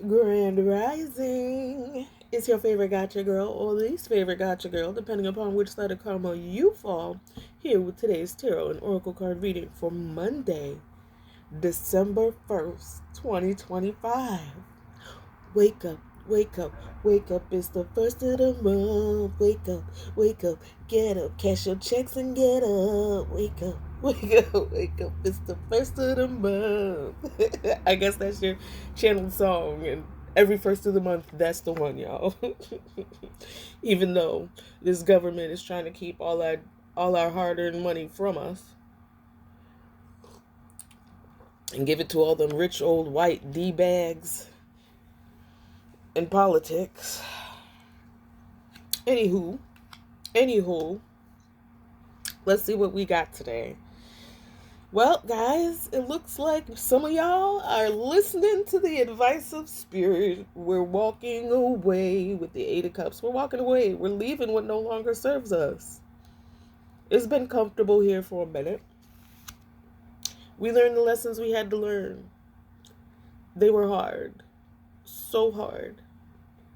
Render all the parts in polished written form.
Grand Rising. It's your favorite gotcha girl or least favorite gotcha girl, depending upon which side of karma you fall, here with today's tarot and oracle card reading for Monday, December 1st, 2025. Wake up, wake up, wake up. It's the first of the month. Wake up, get up. Cash your checks and get up. Wake up, wake up, wake up. It's the first of the month. I guess that's your channel song. And every first of the month, that's the one, y'all. Even though this government is trying to keep all our hard-earned money from us and give it to all them rich old white D-bags in politics. Anywho, let's see what we got today. Well, guys, it looks like some of y'all are listening to the advice of Spirit. We're walking away with the Eight of Cups. We're walking away. We're leaving what no longer serves us. It's been comfortable here for a minute. We learned the lessons we had to learn. They were hard. So hard.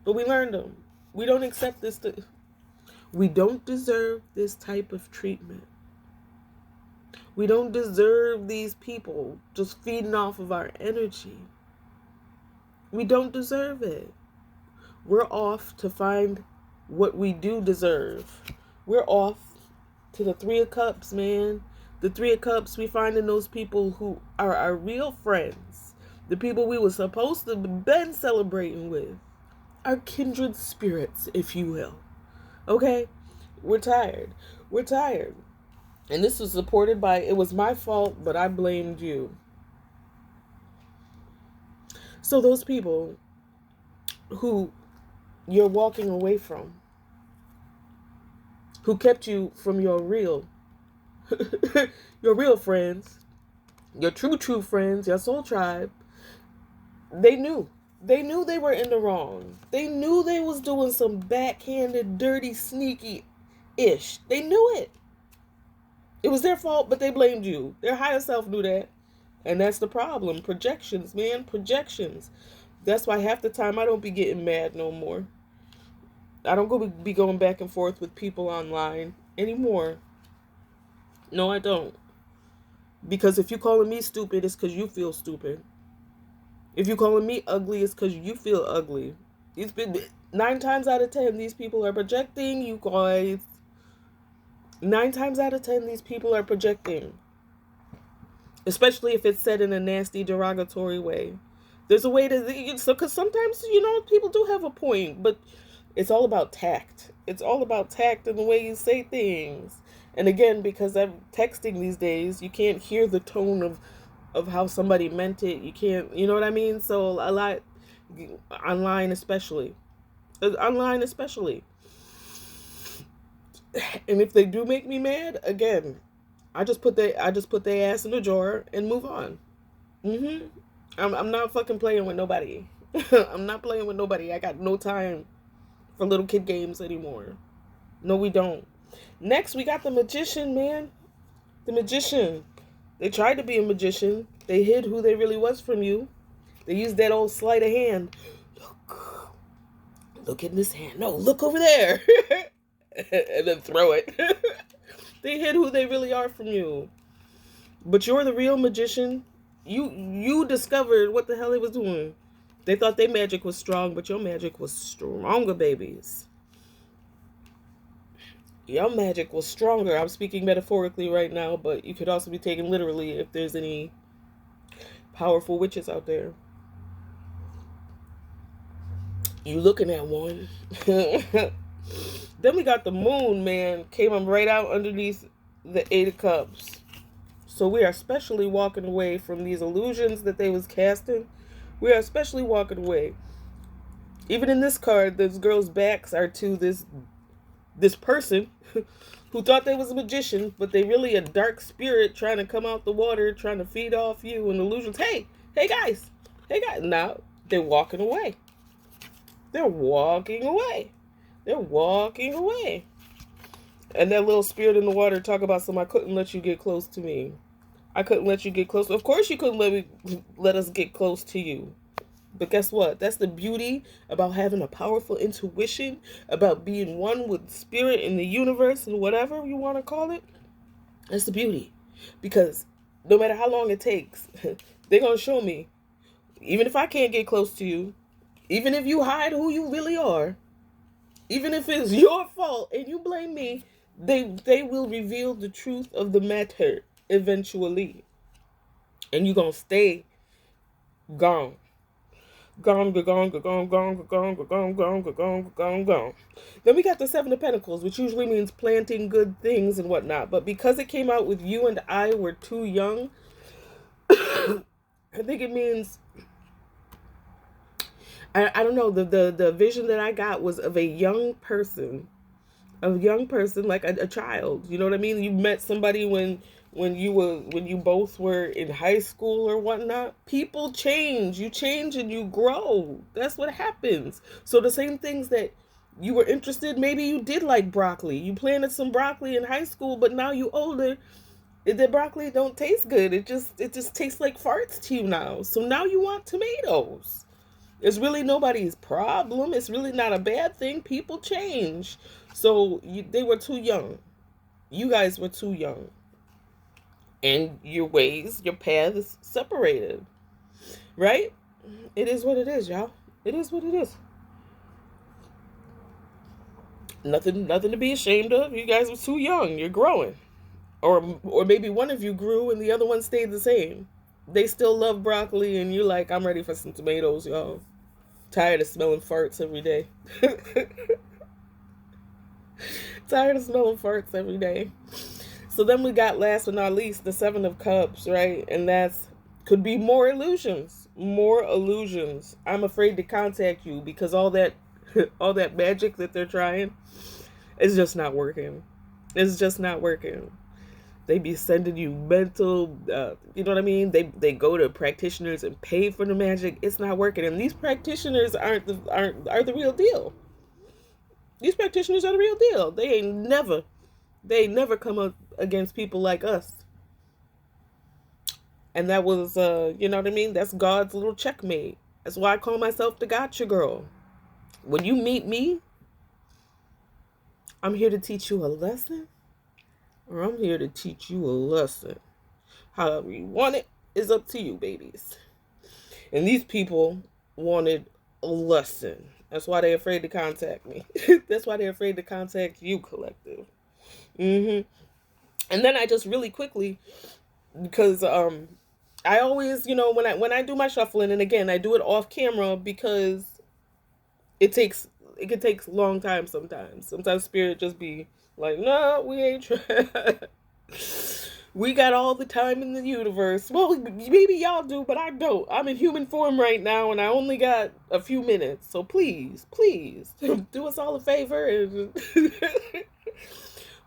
But we learned them. We don't accept this. We don't deserve this type of treatment. We don't deserve these people just feeding off of our energy. We don't deserve it. We're off to find what we do deserve. We're off to the Three of Cups, man. The Three of Cups, we find in those people who are our real friends. The people we were supposed to have been celebrating with. Our kindred spirits, if you will. Okay? We're tired. We're tired. And this was supported by, it was my fault, but I blamed you. So those people who you're walking away from, who kept you from your real, your real friends, your true friends, your soul tribe, they knew. They knew they were in the wrong. They knew they was doing some backhanded, dirty, sneaky-ish. They knew it. It was their fault, but they blamed you. Their higher self knew that. And that's the problem. Projections, man. Projections. That's why half the time I don't be getting mad no more. I don't be going back and forth with people online anymore. No, I don't. Because if you calling me stupid, it's because you feel stupid. If you calling me ugly, it's because you feel ugly. It's been 9 times out of 10, these people are projecting, you guys. 9 times out of 10, these people are projecting. Especially if it's said in a nasty, derogatory way. There's a way to, because sometimes, people do have a point, but it's all about tact. It's all about tact and the way you say things. And again, because I'm texting these days, you can't hear the tone of how somebody meant it. You can't, you know what I mean? So a lot, online especially. And if they do make me mad, again, I just put their ass in the drawer and move on. I'm not fucking playing with nobody. I'm not playing with nobody. I got no time for little kid games anymore. No, we don't. Next, we got the Magician, man. The Magician. They tried to be a magician. They hid who they really was from you. They used that old sleight of hand. Look in this hand. No, look over there. And then throw it. They hid who they really are from you. But you're the real magician. You discovered what the hell they was doing. They thought their magic was strong, but your magic was stronger, babies. Your magic was stronger. I'm speaking metaphorically right now, but you could also be taken literally if there's any powerful witches out there. You looking at one. Then we got the Moon, man. Came up right out underneath the Eight of Cups. So we are especially walking away from these illusions that they was casting. We are especially walking away. Even in this card, those girls' backs are to this person who thought they was a magician, but they really a dark spirit trying to come out the water, trying to feed off you and illusions. Hey guys. Now they're walking away. They're walking away. And that little spirit in the water talk about I couldn't let you get close to me. I couldn't let you get close. Of course you couldn't let us get close to you. But guess what? That's the beauty about having a powerful intuition, about being one with spirit in the universe and whatever you want to call it. That's the beauty. Because no matter how long it takes, they're going to show me. Even if I can't get close to you, even if you hide who you really are, even if it's your fault and you blame me, they will reveal the truth of the matter eventually. And you're going to stay gone. Gone, gone, gone, gone, gone, gone, gone, gone, gone, gone, gone. Then we got the Seven of Pentacles, which usually means planting good things and whatnot. But because it came out with you and I were too young, I think it means, I don't know, the vision that I got was of a young person like a child. You know what I mean? You met somebody when you both were in high school or whatnot. People change. You change and you grow. That's what happens. So the same things that you were interested, maybe you did like broccoli. You planted some broccoli in high school, but now you older, the broccoli don't taste good. It just tastes like farts to you now. So now you want tomatoes. It's really nobody's problem. It's really not a bad thing. People change. So they were too young. You guys were too young. And your ways, your paths separated. Right? It is what it is, y'all. It is what it is. Nothing to be ashamed of. You guys were too young. You're growing. Or maybe one of you grew and the other one stayed the same. They still love broccoli and you're like, I'm ready for some tomatoes, y'all. Tired of smelling farts every day. Tired of smelling farts every day. So then we got, last but not least, the Seven of Cups, right? And that's could be more illusions. More illusions. I'm afraid to contact you because all that magic that they're trying is just not working. It's just not working. They be sending you mental, you know what I mean? They go to practitioners and pay for the magic. It's not working. And these practitioners are the real deal. These practitioners are the real deal. They ain't never come up against people like us. And that was, you know what I mean? That's God's little checkmate. That's why I call myself the gotcha girl. When you meet me, I'm here to teach you a lesson. Or I'm here to teach you a lesson. However you want it is up to you, babies. And these people wanted a lesson. That's why they're afraid to contact me. That's why they're afraid to contact you, collective. And then I just really quickly, because I always, you know, when I do my shuffling, and again, I do it off camera because it can take a long time sometimes. Sometimes spirit just be like, no, we ain't trying. We got all the time in the universe. Well, maybe y'all do, but I don't. I'm in human form right now, and I only got a few minutes. So please, do us all a favor. And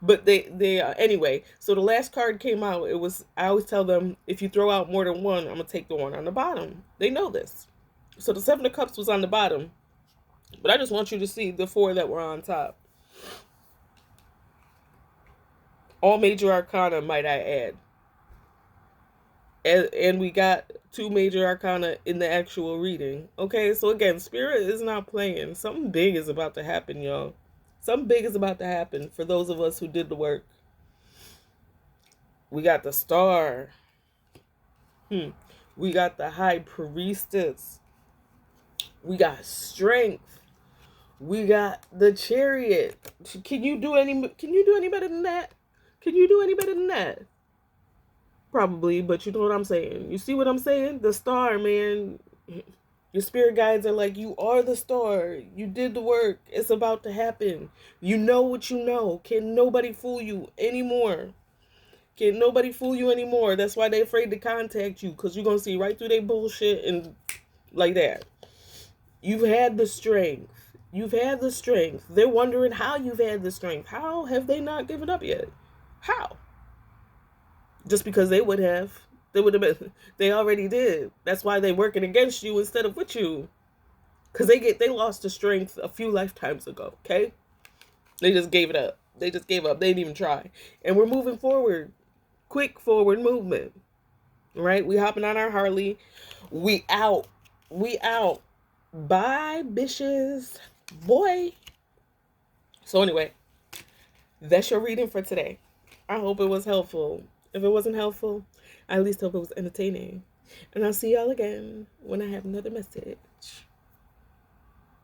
but they anyway. So the last card came out. It was, I always tell them, if you throw out more than one, I'm gonna take the one on the bottom. They know this. So the Seven of Cups was on the bottom, but I just want you to see the four that were on top. All major arcana, might I add. And we got two major arcana in the actual reading. Okay, so again, spirit is not playing. Something big is about to happen, y'all. Something big is about to happen for those of us who did the work. We got the Star. We got the High Priestess. We got Strength. We got the Chariot. Can you do any better than that? Can you do any better than that? Probably, but you know what I'm saying. You see what I'm saying? The Star, man. Your spirit guides are like, you are the star. You did the work. It's about to happen. You know what you know. Can nobody fool you anymore? Can nobody fool you anymore? That's why they're afraid to contact you, because you're going to see right through their bullshit and like that. You've had the strength. You've had the strength. They're wondering how you've had the strength. How have they not given up yet? How? Just because they would have. They would have been. They already did. That's why they're working against you instead of with you. Because they lost the strength a few lifetimes ago. Okay? They just gave it up. They just gave up. They didn't even try. And we're moving forward. Quick forward movement. Right? We hopping on our Harley. We out. We out. Bye, bitches. Boy. So anyway, that's your reading for today. I hope it was helpful. If it wasn't helpful, I at least hope it was entertaining. And I'll see y'all again when I have another message.